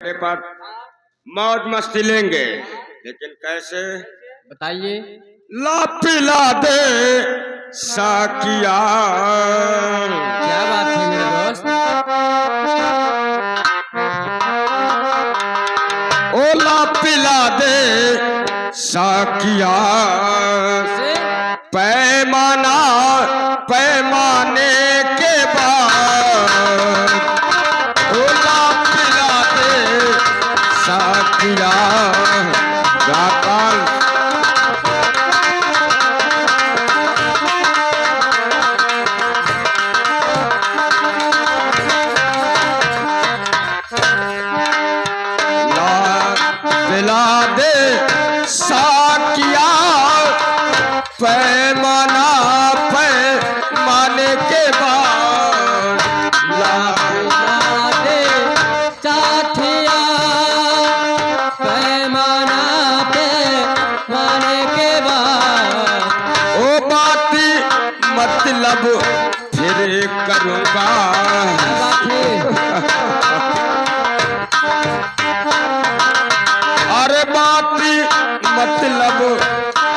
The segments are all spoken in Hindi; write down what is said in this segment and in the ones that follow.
मेरे पास मौज मस्ती लेंगे, लेकिन कैसे बताइए। ला पिला दे साकिया। क्या बात है मेरे दोस्त। ओ ला पिला दे साकिया, पैमाना पैमाने के बाद। ओ ला पिला दे साकिया। गाताल पिला दे साकिया, पैमाना पैमाने के बाद। ला पिला दे साथिया, पैमाना पैमाने के बाद। ओ बाती मतलब फिर करूँगा। अरे बाती मतलब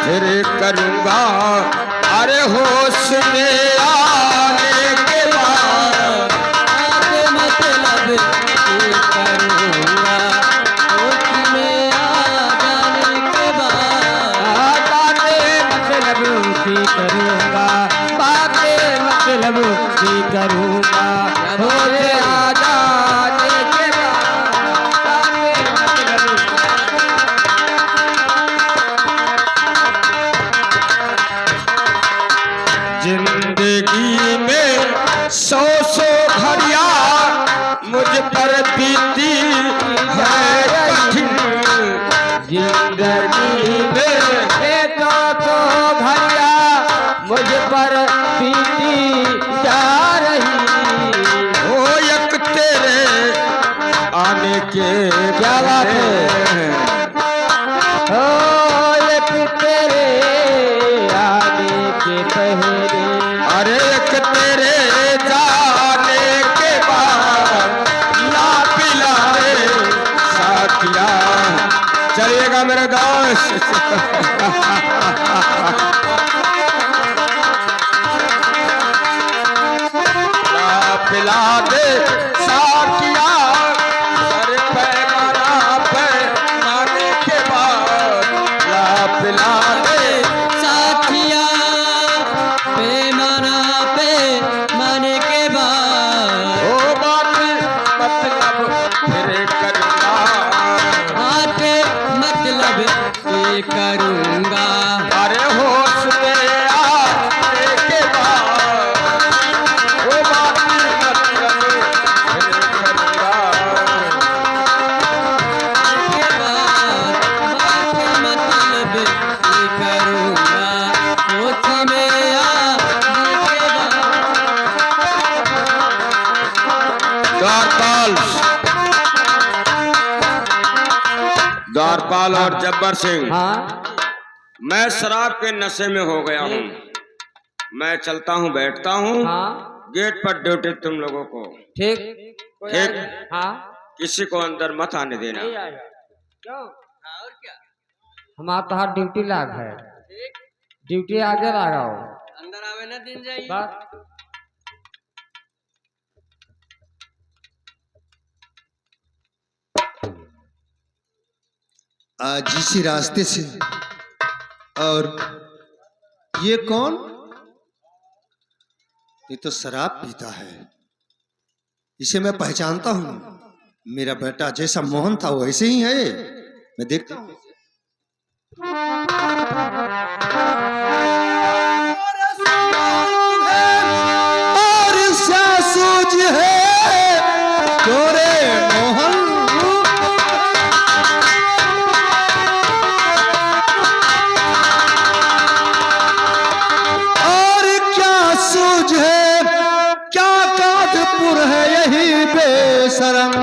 फिर करूँगा। अरे होश में आने के बाद। आगे मतलब ये करूँगा, होश में आ जाने के बाद। बातें मतलब की करूँगा, बातें मतलब की करूँगा। होश आ जाने के बाद। बातें मतलब जिंदगी में सौ सौ घड़िया मुझ पर बीती है कठिन। जिंदगी में सौ घड़िया मुझ पर बीती जा रही। हो एक तेरे आने के क्या बात है। हो एक तेरे आने के पहले। अरे एक तेरे जाने के बाद। ला पिला रे साथिया। चलिएगा मेरे दोस्त। ला पिला दे साथिया, अरे पैमाना पैमाने के बाद। ला पिला दे साथिया, पैमाना पैमाने के बाद। ओ बात मतलब फिर करूँगा। आके मतलब ये करूँगा। अरे होश में आने के बाद। ओ बात मतलब फिर करूँगा। के बाद आके मतलब ये करूँगा, होश में आने के बाद। द्वारपाल द्वारपाल और जब्बर सिंह, हाँ मैं शराब के नशे में हो गया हूँ। मैं चलता हूँ बैठता हूँ। हाँ गेट पर ड्यूटी तुम लोगों को। ठीक ठीक। हाँ। किसी को अंदर मत आने देना। क्यों? और क्या, हमारा तो हर ड्यूटी लाग है। ड्यूटी आगे लगाओ, अंदर आवे ना दिन जाइए बस। आज इसी रास्ते से। और ये कौन? ये तो शराब पीता है। इसे मैं पहचानता हूं। मेरा बेटा जैसा मोहन था वैसे ही है। मैं देखता हूं। और सा सूझ है गोरे मोहन। बेशरम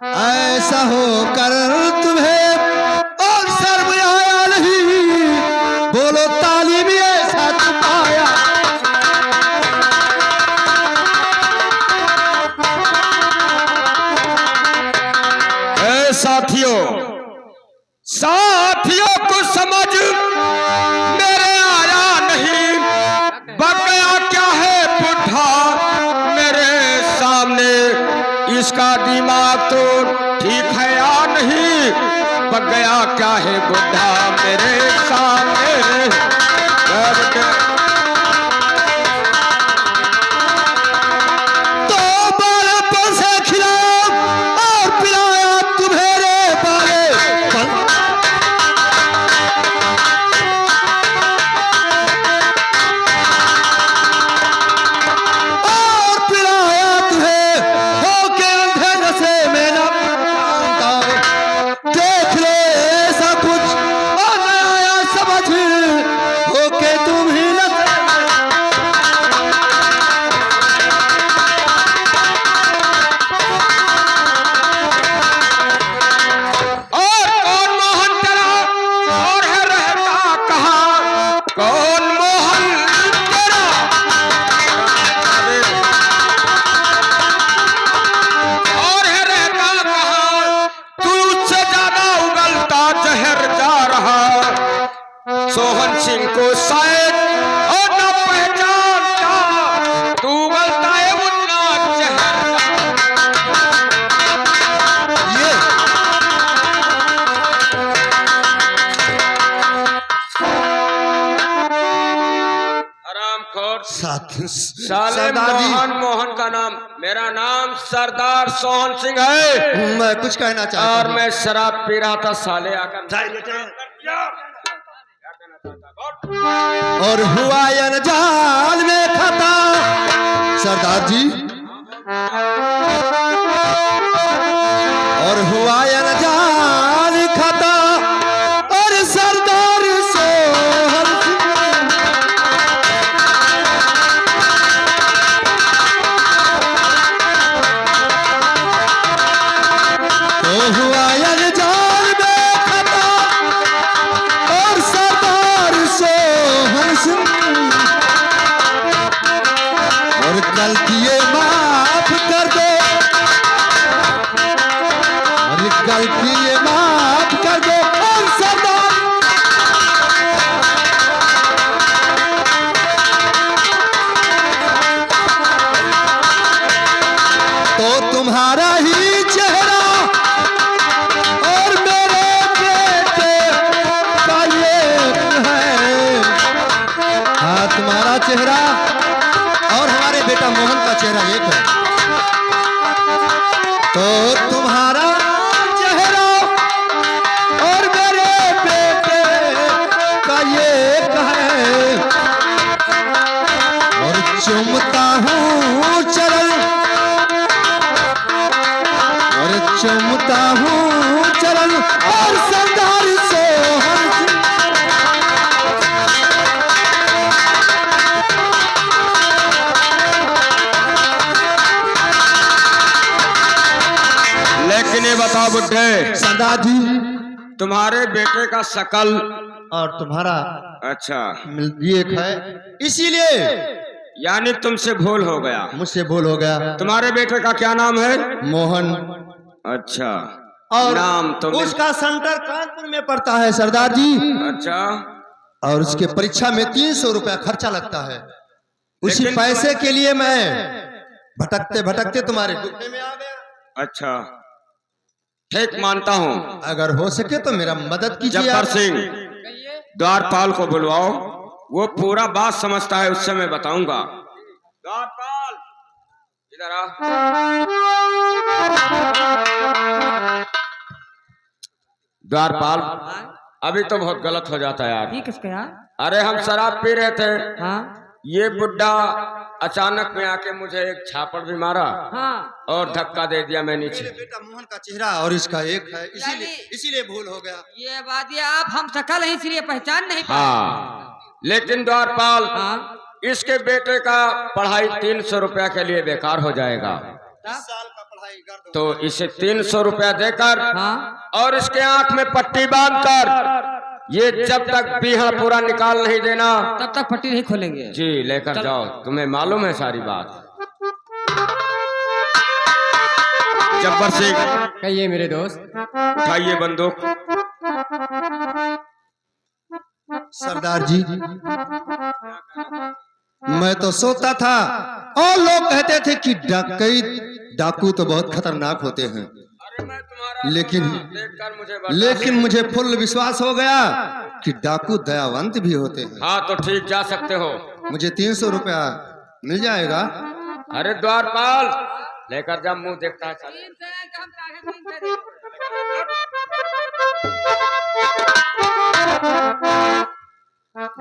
ऐसा होकर तुम्हें और शर्म आया नहीं। बोलो तालीम ऐसा तुम आया। साथियों, साथियों कुछ समझ मेरे आया नहीं, बग गया क्या है बुढ़ा मेरे सामने, इसका दिमाग तो ठीक है या नहीं, बग गया क्या है बुढ़ा मेरे सामने। सोहन सिंह को शायद और न पहचानता, तू बोलता है मुन्ना जहर। ये हरामखोर साले मोहन का नाम, मेरा नाम सरदार सोहन सिंह है। मैं कुछ कहना चाहता और मैं शराब पी रहा था, साले आकर और हुआ अनजान में खता। सरदार जी, और हुआ अनजान खता, और सरदार सोहन तो हुआ अनजान में खता, और सरदार सोहन सिंह और गलतियां माफ कर दो, और गलतियां माफ कर दो, और सरदार तो तुम्हारा ही चेहरा और मेरे बेटे का ये है। हाँ, तुम्हारा चेहरा और हमारे बेटा मोहन का चेहरा एक है। तो तुम्हारा चेहरा और मेरे बेटे का ये एक है। और चुमता हूँ चरण, और चुमता हूँ चरण, और सरदार सोहन सिंह लेकिन ये बताओ बुड्ढे, सरदार जी, तुम्हारे बेटे का शकल और तुम्हारा अच्छा ये एक है, इसीलिए यानी तुमसे भूल हो गया, मुझसे भूल हो गया। तुम्हारे बेटे का क्या नाम है? मोहन। अच्छा, और नाम तो उसका सेंटर कानपुर में पड़ता है सरदार जी। अच्छा, और उसके परीक्षा में 300 रुपया खर्चा लगता है। उसी पैसे के लिए मैं भटकते भटकते तुम्हारे गुफे में आ गया। अच्छा, ठीक मानता हूँ। अगर हो सके तो मेरा मदद कीजिए। जब्बार सिंह, द्वारपाल को बुलवाओ, वो पूरा बात समझता है, उससे मैं बताऊंगा। द्वारपाल इधर आ। द्वारपाल, अभी तो बहुत गलत हो जाता है यार। ये किसका यार? अरे हम शराब पी रहे थे, हाँ ये बुड्ढा अचानक में आके मुझे एक छापड़ भी मारा, हाँ, और धक्का दे दिया मैं नीचे। मेरे बेटा मोहन का चेहरा और इसका एक है, इसीलिए भूल हो गया। ये बात, ये आप हम शकल है इसलिए पहचान नहीं पाए। हाँ, लेकिन द्वारपाल, हाँ, इसके बेटे का पढ़ाई 300 रुपया के लिए बेकार हो जाएगा, 10 साल का पढ़ाई कर दो। तो इसे 300 रुपया देकर हाँ, और इसके आंख में पट्टी बांधकर, ये जब तक बीहड़ पूरा निकाल नहीं देना तब तक पट्टी नहीं खोलेंगे। जी लेकर जाओ, तुम्हें मालूम है सारी बात। जब्बर सिंह, कहिए मेरे दोस्त। उठाइए बंदूक। सरदार जी, मैं तो सोता था और लोग कहते थे कि डाकू तो बहुत खतरनाक होते हैं, लेकिन मुझे फुल विश्वास हो गया कि डाकू दयावंत भी होते हैं। हाँ तो ठीक, जा सकते हो। मुझे 300 रुपया मिल जाएगा? अरे द्वारपाल, लेकर जब मुंह देखता है चल।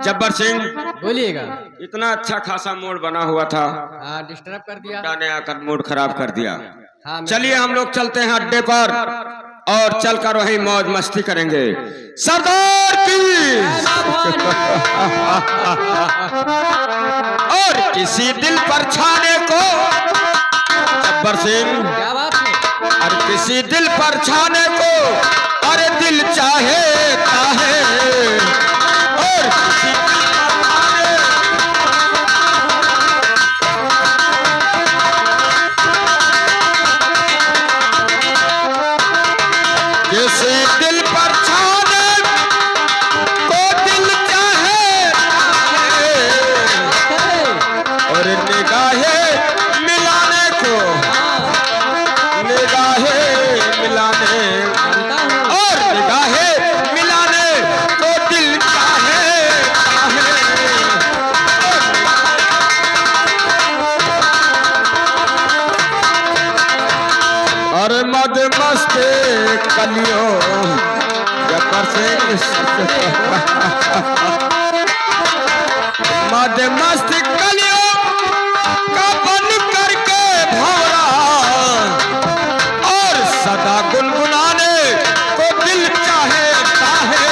जब्बर सिंह, बोलिएगा। इतना अच्छा खासा मूड बना हुआ था, हाँ, डिस्टर्ब कर दिया। ने आकर मूड खराब कर दिया। हाँ, चलिए हम लोग चलते हैं अड्डे पर और चलकर वहीं मौज मस्ती करेंगे। सरदार की और किसी दिल पर छाने को, जब्बर सिंह, क्या बात है? और किसी दिल पर छाने को, अरे दिल चाहे काहे, और किसी दिल पर छाने, किसी दिल पर छाने को दिल चाहे और निगाहें मिलाने को, निगाहें मिलाने और निगाहें मिलाने को दिल चाहे और मद मस्त कलियों जब्बर सिंह, मद मस्त कलियों का बन करके भौरा और सदा गुनगुनाने को दिल चाहे चाहे।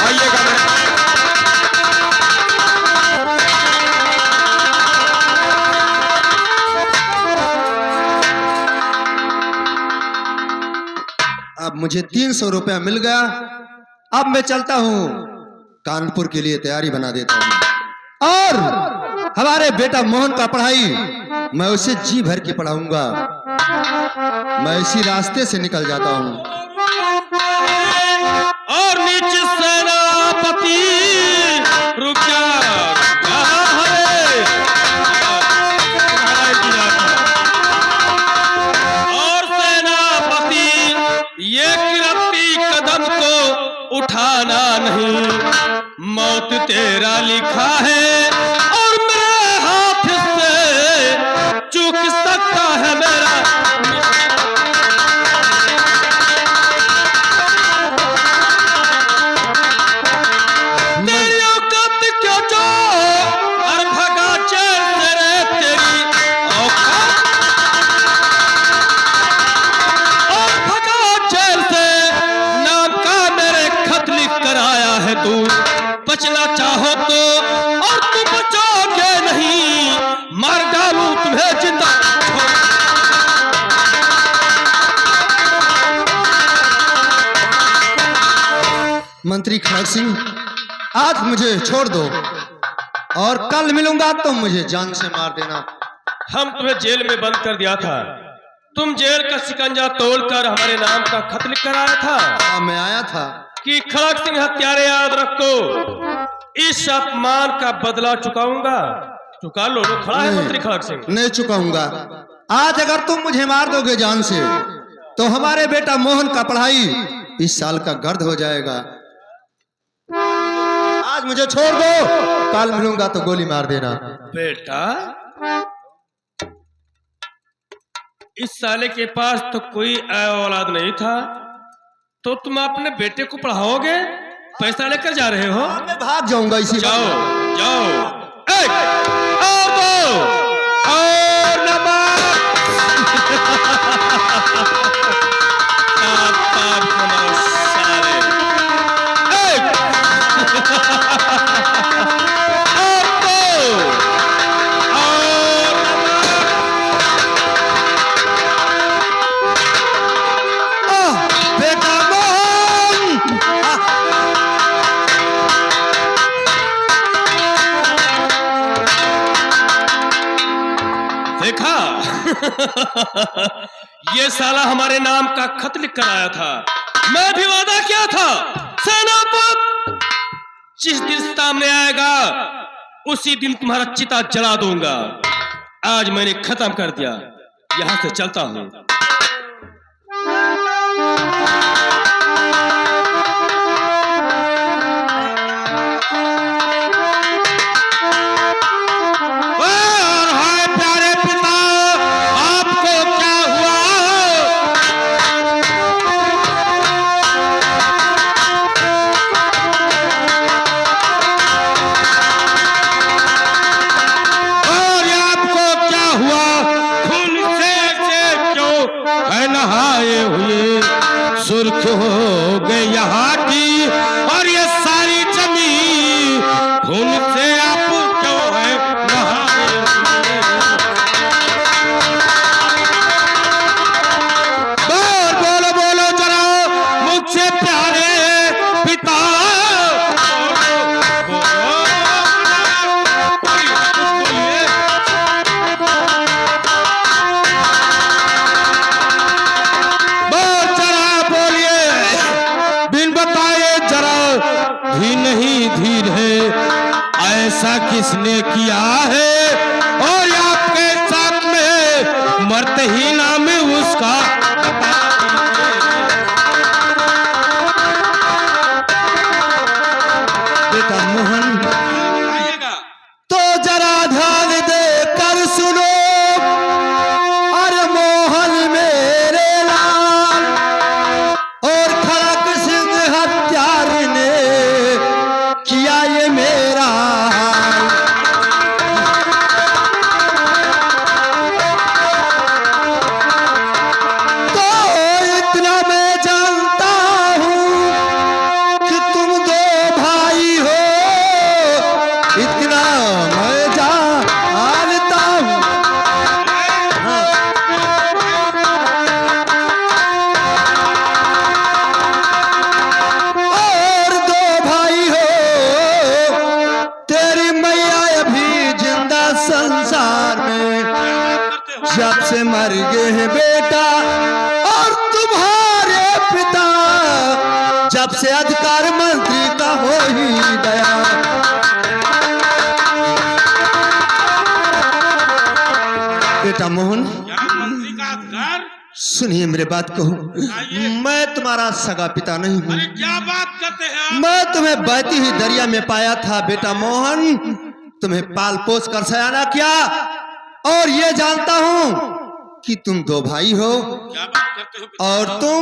आइएगा मेरे अब मुझे 300 रुपया मिल गया। अब मैं चलता हूँ कानपुर के लिए तैयारी बना देता हूँ और हमारे बेटा मोहन का पढ़ाई मैं उसे जी भर के पढ़ाऊंगा। मैं इसी रास्ते से निकल जाता हूँ। और नीचे सेनापति रुक जा, और सेनापति ये गिरफ्ती कदम को उठाना नहीं, मौत तेरा लिखा है और मेरे हाथ से चूक सकता है मेरा। तेरी औकात क्यों जो और भगा चल तेरे, तेरी औकात और भगा चल से नाम का मेरे खत लिख कर आया है तू। बचना चाहो तो और तुम बचोगे नहीं, मार डालूं तुम्हें जिंदा। मंत्री खड़ग सिंह, आज मुझे छोड़ दो और कल मिलूंगा तो मुझे जान से मार देना। हम तुम्हें जेल में बंद कर दिया था, तुम जेल का शिकंजा तोड़कर हमारे नाम का खत लिख कर आया था। हाँ, मैं आया था कि खड़ग सिंह हत्यारे याद रखो, इस अपमान का बदला चुकाऊंगा। चुका लो, खड़ा है मंत्री खड़ग सिंह। नहीं चुकाऊंगा। आज अगर तुम मुझे मार दोगे जान से तो हमारे बेटा मोहन का पढ़ाई इस साल का गर्द हो जाएगा। आज मुझे छोड़ दो, कल मिलूंगा तो गोली मार देना। बेटा, इस साले के पास तो कोई औलाद नहीं था, तो तुम अपने बेटे को पढ़ाओगे? पैसा लेकर जा रहे हो? मैं भाग जाऊंगा इसी जाओ जाओ, एक और दो और नंबर। साले एक और दो और बेटा मोहन। देखा ये साला हमारे नाम का खत लिख कर आया था। मैं भी वादा किया था सेनापति, जिस दिन सामने आएगा उसी दिन तुम्हारा चिता जला दूंगा। आज मैंने खत्म कर दिया, यहां से चलता हूं। और हाय प्यारे पिता, आपको क्या हुआ? और ये आपको क्या हुआ? खून से क्यों है नहाए हुए? सुर्ख हो गए यहाँ की और ये सारी जमीन खून से आप क्यों है नहाए हुए? बोलो बोलो जरा मुझसे प्यारे पिता, भी नहीं धीर है ऐसा किसने किया है? और आपके साथ में मरते ही नाम उसका बेटा मोहन, तो जरा ध्यान दे कर सुनो। अरे मोहन मेरे लाल और खड़क सिंह हत्यार ने किया ये मेरा हाल। तो इतना मैं जानता हूँ कि तुम दो भाई हो, इतना मैं जानता हूँ। हाँ। और दो भाई हो, तेरी मैया अभी जिंदा संसार में जब से मर गए हैं बेटा, और तुम्हारे पिता जब से अधिकार मंत्री का हो ही गया। बेटा मोहन, मंत्री का अधिकार? सुनिए मेरे बात कहूँ, मैं तुम्हारा सगा पिता नहीं हूँ। अरे क्या बात करते हैं आप? मैं तुम्हें बहती हुई दरिया में पाया था बेटा मोहन, तुम्हें पाल पोस कर सयाना किया, और ये जानता हूँ कि तुम दो भाई हो क्या बात करते हो? और तुम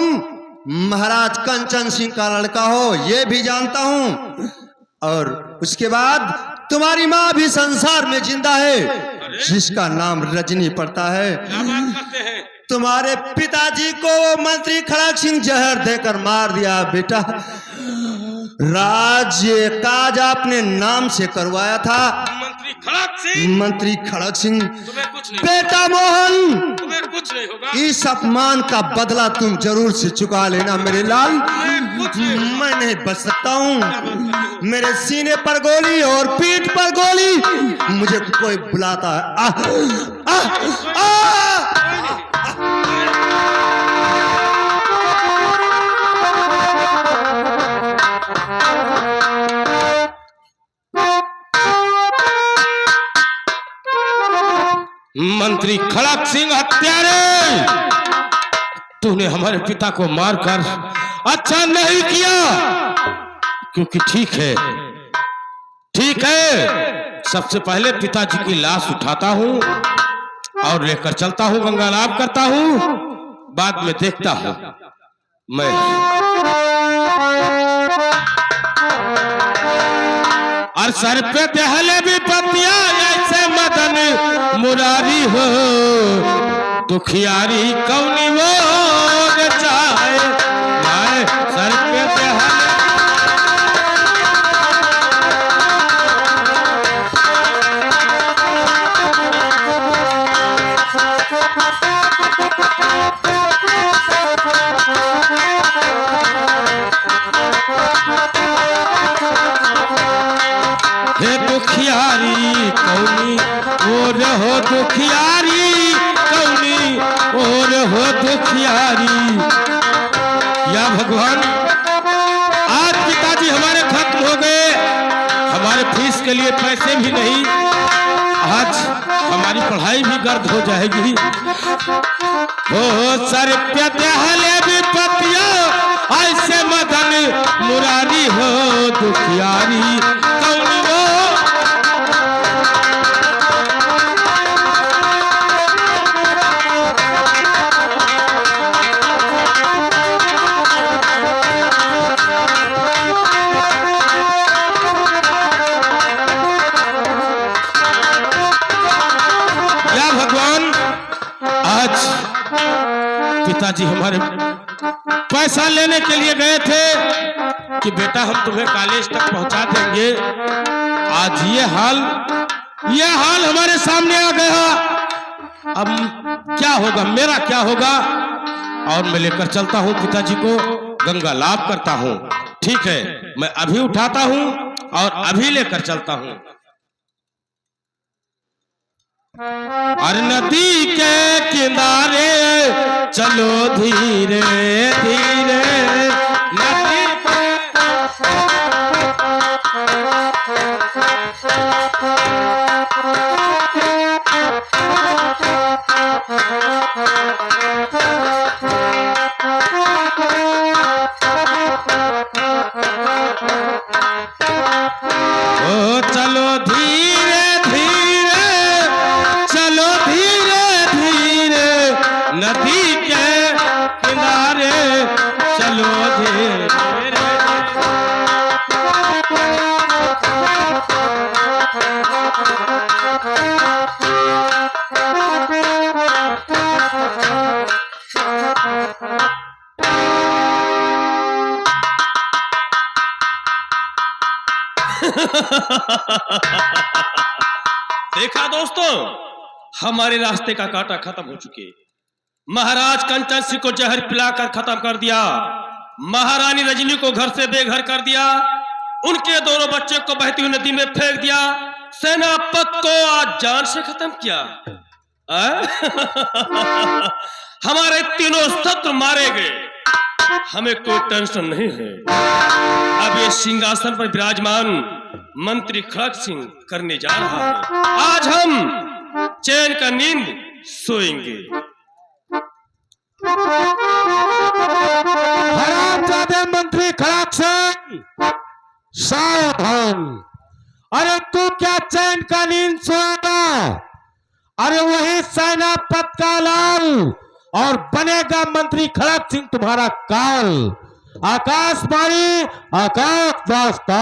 महाराज कंचन सिंह का लड़का हो, ये भी जानता हूँ। और उसके बाद तुम्हारी माँ भी संसार में जिंदा है, जिसका नाम रजनी पड़ता है। क्या बात करते हैं? तुम्हारे पिताजी को मंत्री खड़क सिंह जहर देकर मार दिया बेटा। राज्य काज आपने नाम से करवाया था, मंत्री खड़क सिंह? मंत्री खड़क सिंह। तुम्हें कुछ नहीं, बेटा मोहन, तुम्हें कुछ नहीं होगा। इस अपमान का बदला तुम जरूर से चुका लेना मेरे लाल। कुछ नहीं होगा। मैं नहीं बच सकता हूँ, मेरे सीने पर गोली और पीठ पर गोली, मुझे कोई बुलाता है। आ, आ, आ, मंत्री खड़क सिंह हत्यारे, तूने हमारे पिता को मारकर अच्छा नहीं किया, क्योंकि ठीक है, सबसे पहले पिताजी की लाश उठाता हूँ और लेकर चलता हूँ, गंगालाप करता हूँ, बाद में देखता हूँ मैं। और सर पे दहले भी पतिया ऐसे मदन मुरारी हो, दुखियारी कौनी वो चाहे माए सर पे दहले। हे दुखियारी कौनी और हो दुखियारी कौनी और हो दुखियारी। या भगवान, आज पिताजी हमारे खत्म हो गए, हमारे फीस के लिए पैसे भी नहीं, आज हमारी पढ़ाई भी गर्द हो जाएगी। हो सर प्याले भी पतिया ऐसे मदन मुरारी हो दुखियारी। कौन वो पिताजी हमारे पैसा लेने के लिए गए थे कि बेटा हम तुम्हें कॉलेज तक पहुंचा देंगे। आज ये हाल हमारे सामने आ गया। अब क्या होगा, मेरा क्या होगा? और मैं लेकर चलता हूं पिताजी को, गंगा लाभ करता हूं। ठीक है, मैं अभी उठाता हूं और अभी लेकर चलता हूं। और नदी के किनारे चलो धीरे धीरे, नदी ओ चलो धीरे धीरे, चलो धीरे धीरे, नदी के किनारे चलो धीरे धीरे। देखा दोस्तों, हमारे रास्ते का कांटा खत्म हो चुके। महाराज कंचन सिंह को जहर पिलाकर खत्म कर दिया, महारानी रजनी को घर से बेघर कर दिया, उनके दोनों बच्चे को बहती हुई नदी में फेंक दिया, सेनापत को आज जान से खत्म किया। हमारे तीनों शत्रु मारे गए, हमें कोई टेंशन नहीं है। अब ये सिंहासन पर विराजमान मंत्री खड़क सिंह करने जा रहा है। आज हम चैन का नींद सोएंगे। हरामजादे मंत्री खड़क सिंह, सावधान! अरे तू क्या चैन का नींद सोएगा? अरे वही सेनापत का लाल और बनेगा मंत्री खड़क सिंह तुम्हारा काल। आकाशवाणी, आकाश दास्ता।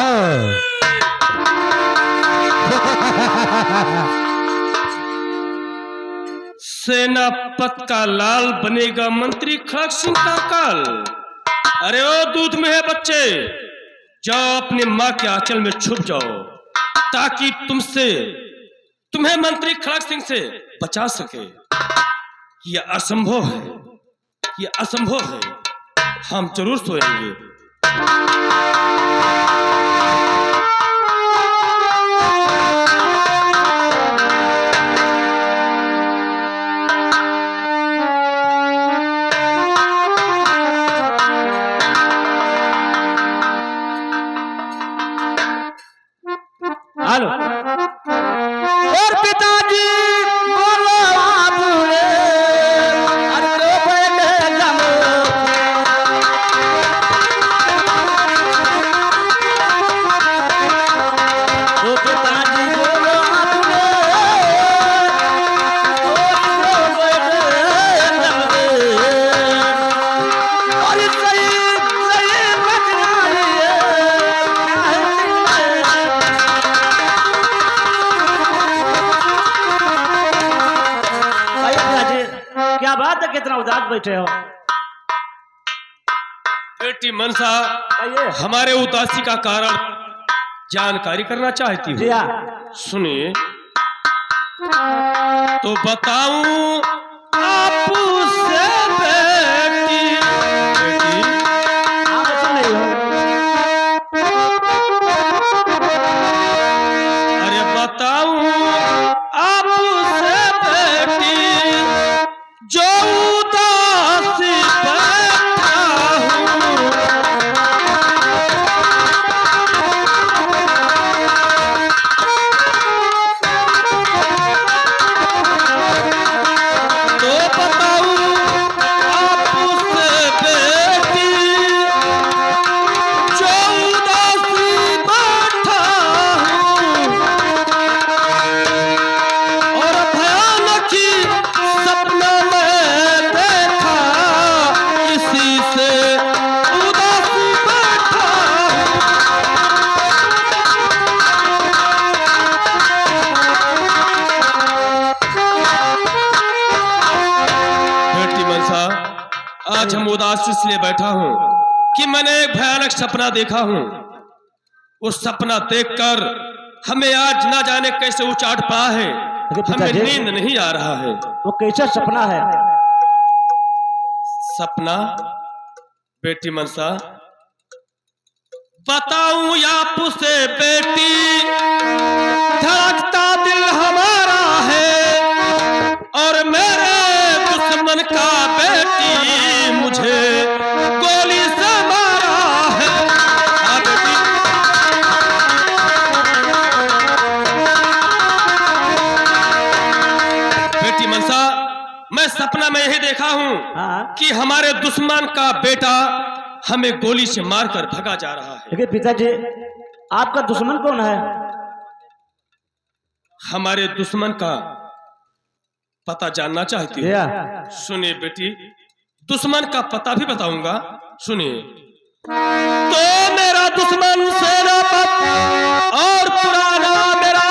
सेनापत का लाल बनेगा मंत्री खड़क सिंह का काल। अरे ओ दूध में है बच्चे, जाओ अपने माँ के आंचल में छुप जाओ, ताकि तुम्हें मंत्री खड़क सिंह से बचा सके। यह असंभव है, यह असंभव है। हम जरूर सोएंगे। हेलो, और पिताजी बोलो आपने, अरे तो बैठे जमो। ओ पिताजी बोलो आपने, तो बैठे जमो। अरे सही सही बचना क्या बात है, कितना उदास बैठे हो? बेटी मनसा आइए। हमारे उदासी का कारण जानकारी करना चाहती हूँ। जिया। सुनिए तो बताऊं आपसे बेटी, बेटी आप सुन रही हो? अरे बताऊं आपसे बेटी, जो उदासी उदास इसलिए बैठा हूं कि मैंने एक भयानक सपना देखा हूं। उस सपना देखकर हमें आज ना जाने कैसे उचाट पड़ा है, हमें नींद नहीं आ रहा है। वो कैसा सपना है? सपना बेटी मनसा, बताऊं या पुसे बेटी, धड़कता दिल हमारा है और मेरे दुश्मन का बेटी मुझे गोली से मारा है। हाँ बेटी, बेटी मनसा, मैं सपना में यही देखा हूं कि हमारे दुश्मन का बेटा हमें गोली से मारकर भगा जा रहा है। देखिए पिताजी, आपका दुश्मन कौन है? हमारे दुश्मन का पता जानना चाहती हूँ? सुनिए बेटी, दुश्मन का पता भी बताऊंगा, सुनिए। तो मेरा दुश्मन सेनापति और पुराना मेरा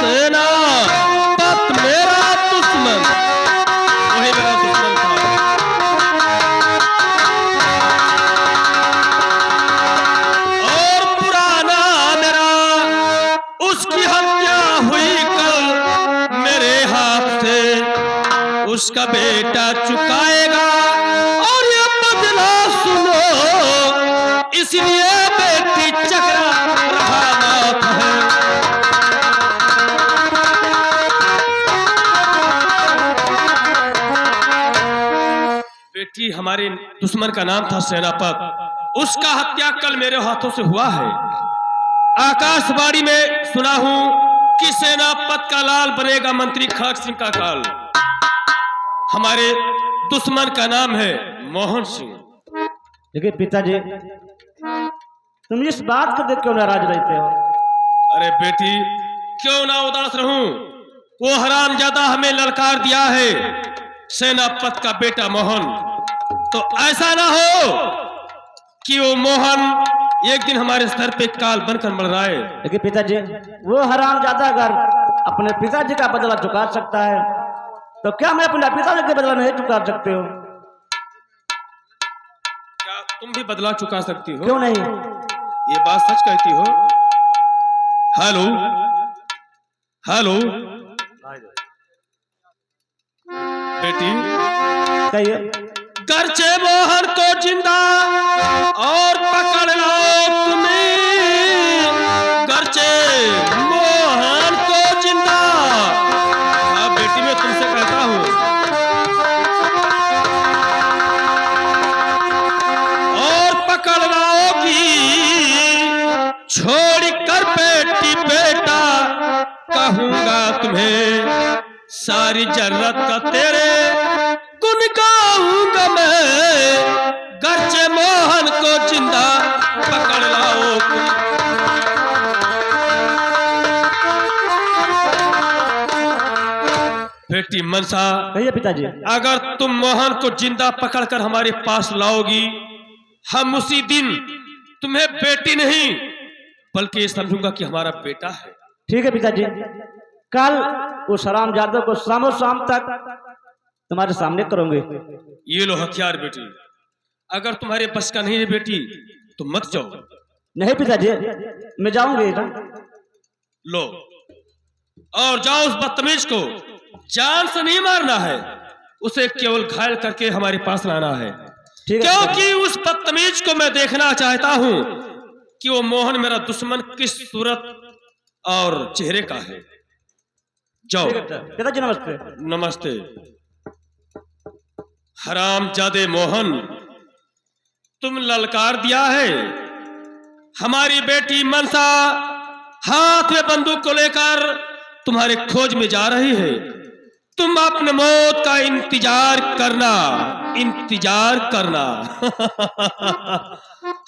सेनापति, मेरा दुश्मन वही मेरा दुश्मन था। और पुराना मेरा, उसकी हत्या हुई कल मेरे हाथ से, उसका बेटा चुकाएगा और ये बदला सुनो, इसलिए बेटी चकरा रहा मौत है। बेटी, हमारे दुश्मन का नाम था सेनापति, उसका हत्या कल मेरे हाथों से हुआ है। आकाशवाणी में सुना हूं कि सेनापति का लाल बनेगा मंत्री खड़क सिंह का काल। हमारे दुश्मन का नाम है मोहन सिंह। देखिए पिताजी, तुम इस बात को देख क्यों नाराज रहते हो? अरे बेटी, क्यों ना उदास रहूं? वो हरामजादा हमें ललकार दिया है, सेनापति का बेटा मोहन। तो ऐसा ना हो कि वो मोहन एक दिन हमारे सर पे काल बनकर मंडराए। देखिए पिताजी, वो हरामजादा अगर अपने पिताजी का बदला चुका सकता है तो क्या मैं अपने पिताजी का बदला नहीं चुका सकते हो? क्या तुम भी बदला चुका सकती हो? क्यों नहीं? ये बात सच कहती हो? हेलो हेलो बेटी, कहिए। गर्चे मोहन को जिंदा और पकड़ लो तुम्हें, गर्चे मोहन को जिंदा। हाँ बेटी, मैं तुमसे कहता हूं, और पकड़ लाओगी छोड़ कर बेटी बेटा, कहूंगा तुम्हें सारी जरूरत का तेरे गुन गाऊंगा मैं, गर्चे मोहन को जिंदा पकड़ लाओ। बेटी मनसा, कहिए पिताजी। अगर तुम मोहन को जिंदा पकड़कर हमारे पास लाओगी, हम उसी दिन तुम्हें बेटी नहीं बल्कि ये समझूंगा कि हमारा बेटा है। ठीक है पिताजी, कल उस हरामजादे को शाम तक तुम्हारे सामने करूंगी। ये लो हथियार बेटी, अगर तुम्हारे बस का नहीं है बेटी तो मत जाओ। नहीं पिताजी, मैं जाऊंगी ना। लो और जाओ, उस बदतमीज को जान से नहीं मारना है, उसे केवल घायल करके हमारे पास लाना है। क्योंकि उस बदतमीज को मैं देखना चाहता हूं कि वो मोहन मेरा दुश्मन किस सूरत और चेहरे का है। जाओ। पिताजी नमस्ते। नमस्ते। हरामजादे मोहन, तुम ललकार दिया है, हमारी बेटी मनसा हाथ में बंदूक को लेकर तुम्हारे खोज में जा रही है। तुम अपने मौत का इंतजार करना, इंतजार करना।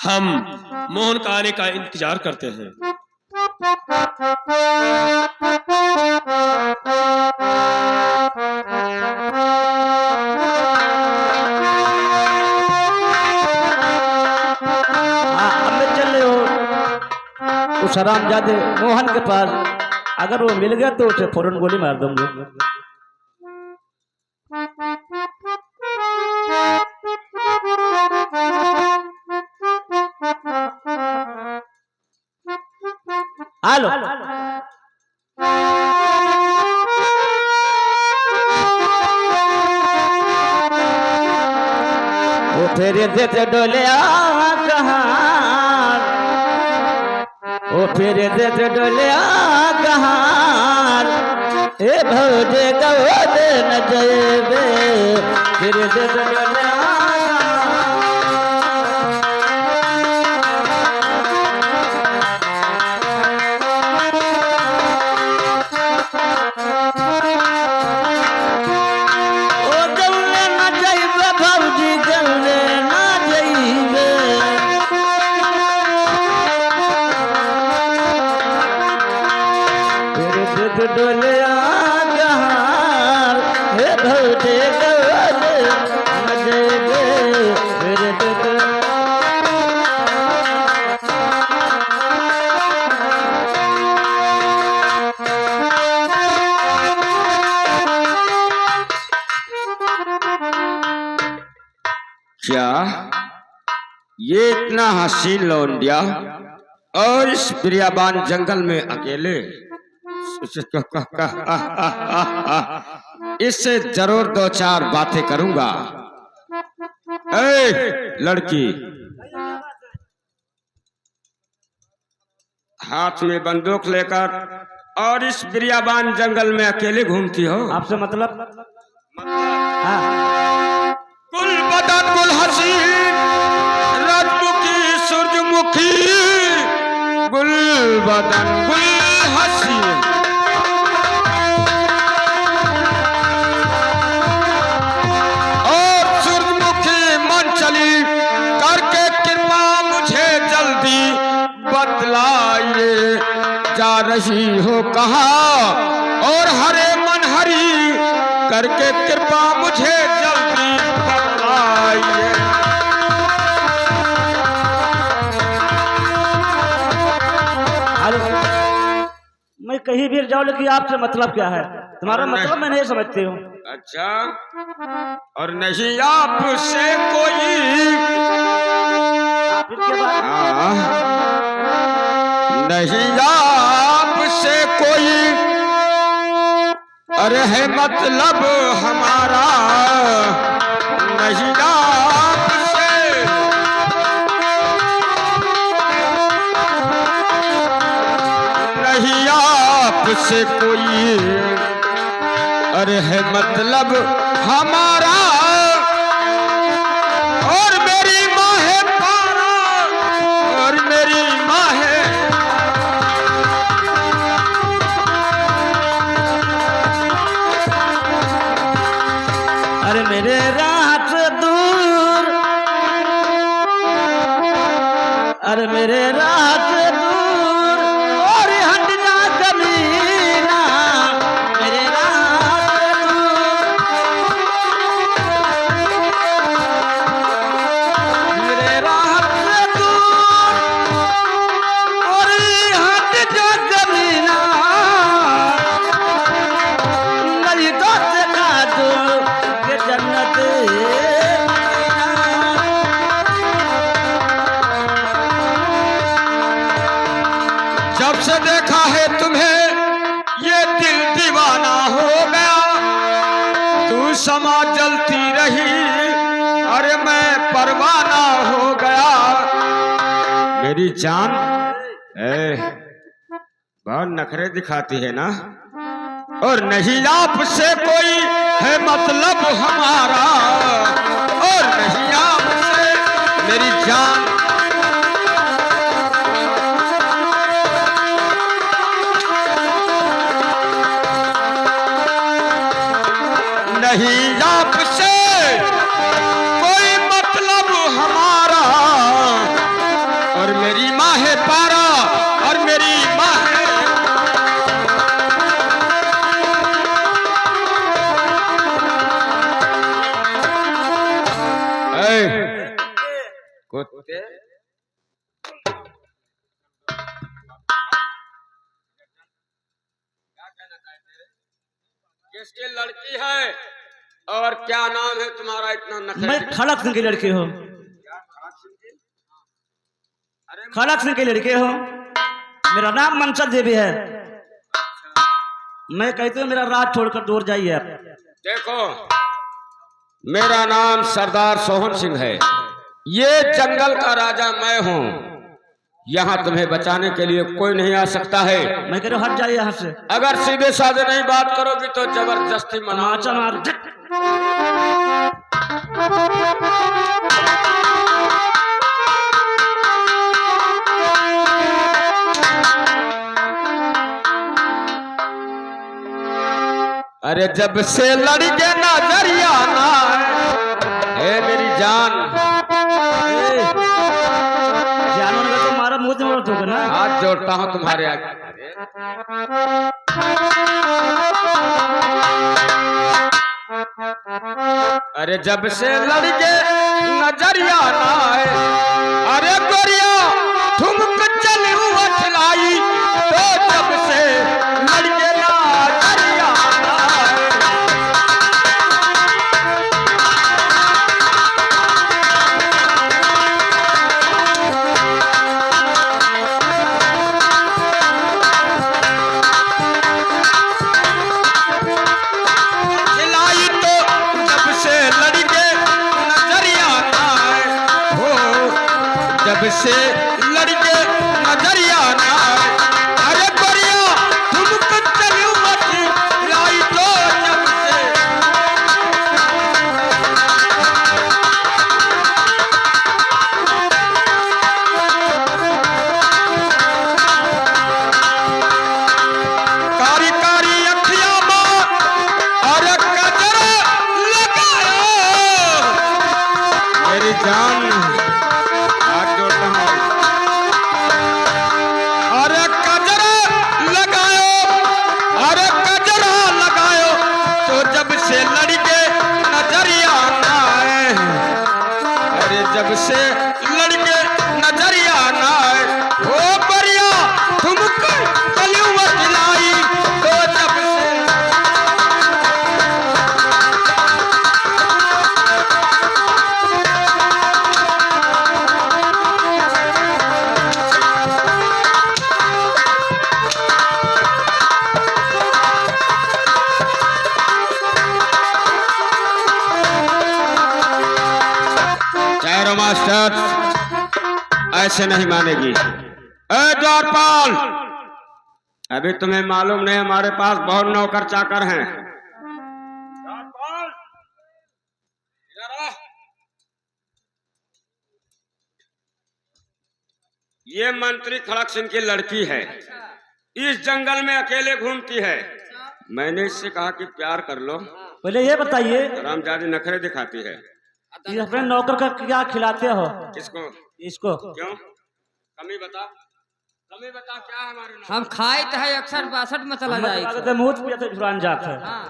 हम मोहन का आने का इंतजार करते हैं। उस हरामजादे मोहन के पास अगर वो मिल गया तो उसे फौरन गोली मार दूंगा। हेलो वो फेरे देते डोले कहाँ वो फेरे देते डोले कहाँ ए भौजे गवदे न जयबे फेरे देते डोले डोले हे भौजे गवदे न जयबे फेरे देते क्या ये इतना हसीन लौंडिया और इस बिरयाबान जंगल में अकेले? इससे जरूर दो चार बातें करूंगा। ए लड़की, हाथ में बंदूक लेकर और इस बिरयाबान जंगल में अकेले घूमती हो? आपसे मतलब कुल बदन कुल हसीन रजमुखी सूरजमुखी गुल बदन गुल हसीन और सूरजमुखी मन चली करके कृपा मुझे जल्दी बतलाइए जा रही हो कहाँ और हरे मन हरी करके कृपा मुझे जल्दी बतलाइए। मैं कहीं भी जाऊँ लेकिन आपसे मतलब क्या है? तुम्हारा मतलब मैं नहीं समझती हूँ। अच्छा, और नहीं आपसे कोई नहीं आपसे कोई अरे है मतलब हमारा नहीं आपसे नहीं आपसे कोई अरे है मतलब हमारा और मेरी माँ है पारा और मेरी माँ है अरे मेरे रात दूर अरे मेरे रात दूर और हट जा कमीना मेरे रात दूर मेरे रात दूर और हट जा कमीना नहीं तो देखा दो के जन्नत जब से देखा है तुम्हें ये दिल दीवाना हो गया तू समा जलती रही अरे मैं परवाना हो गया मेरी जान बहुत नखरे दिखाती है ना और नहीं आपसे कोई है मतलब हमारा और नहीं आपसे मेरी जान नहीं आपसे कोई मतलब हमारा और मेरी माँ है पारा और मेरी माँ है कुत्ते किसकी लड़की है और क्या नाम है तुम्हारा इतना नखरे? मैं खड़क सिंह की लड़की हूँ। खड़क सिंह की लड़की हूँ। मेरा नाम मनसा देवी है। मैं कहती हूँ मेरा राज छोड़कर दूर जाइए आप। देखो, मेरा नाम सरदार सोहन सिंह है। ये जंगल का राजा मैं हूँ। यहाँ तुम्हें बचाने के लिए कोई नहीं आ सकता है। मैं कह रहा हूँ हट जाइए यहाँ से। अगर सीधे साधे नहीं बात करोगी तो जबरदस्ती तमाचा मनाऊंगा। मार। अरे जब से लड़ के नजरिया ना है मेरी जान। जानवर का तो मारा मुंह में होगा ना। हाथ जोड़ता हूँ तुम्हारे आगे। अरे जब से लड़ के नजरिया ना है, अरे गोरिया ठुमक चली उठलाई, तो जब से लड़ के नजरिया ना है। खिलाई तो जब से लड़ के नजरिया ना है, हो जब से लड़ के नजरिया ना है। अरे गोरिया ठुमक चली उठलाई, तो जब से कारी कारी अखियां मार और कजरा लगायो मेरी जान। हाथ जोड़ता हूँ। और कजरा लगायो, और कजरा लगायो, तो जब से लड़के नजरिया ना आए। अरे जब से लड़के नजरिया ना आए, ओ बढ़िया तुमको कलियों खिलाई, तो जब से चारों मास्टर ऐसे नहीं मानेगी। ए द्वारपाल, अभी तुम्हें मालूम नहीं हमारे पास बहुत नौकर चाकर हैं। ये मंत्री खड़क सिंह की लड़की है। इस जंगल में अकेले घूमती है। मैंने इससे कहा कि प्यार कर लो। पहले ये बताइए, रामजादी नखरे दिखाती है। ये अपने नौकर का क्या खिलाते हो किसको? इसको? क्यों? कमी बता, कमी बता, क्या है हमारे नाम? हम खाए तो है 61-62 में चला जाए। तो मुंह पिया तो जुरान जात है। हाँ।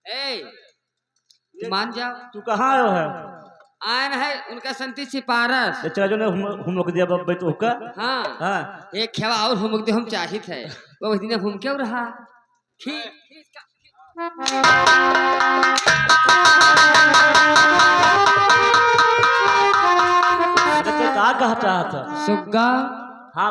ए, मान जाओ। तू कहाँ आयो है? आयन है उनका संती सिपारस। ये चला जो ने हम लोग दिया बब्बे तो का। हाँ, हाँ एक खेवा और हम लोग हम चाहिए थे। वो उस दिन हम क्यों रहा? का कहता था सुग्गा। हाँ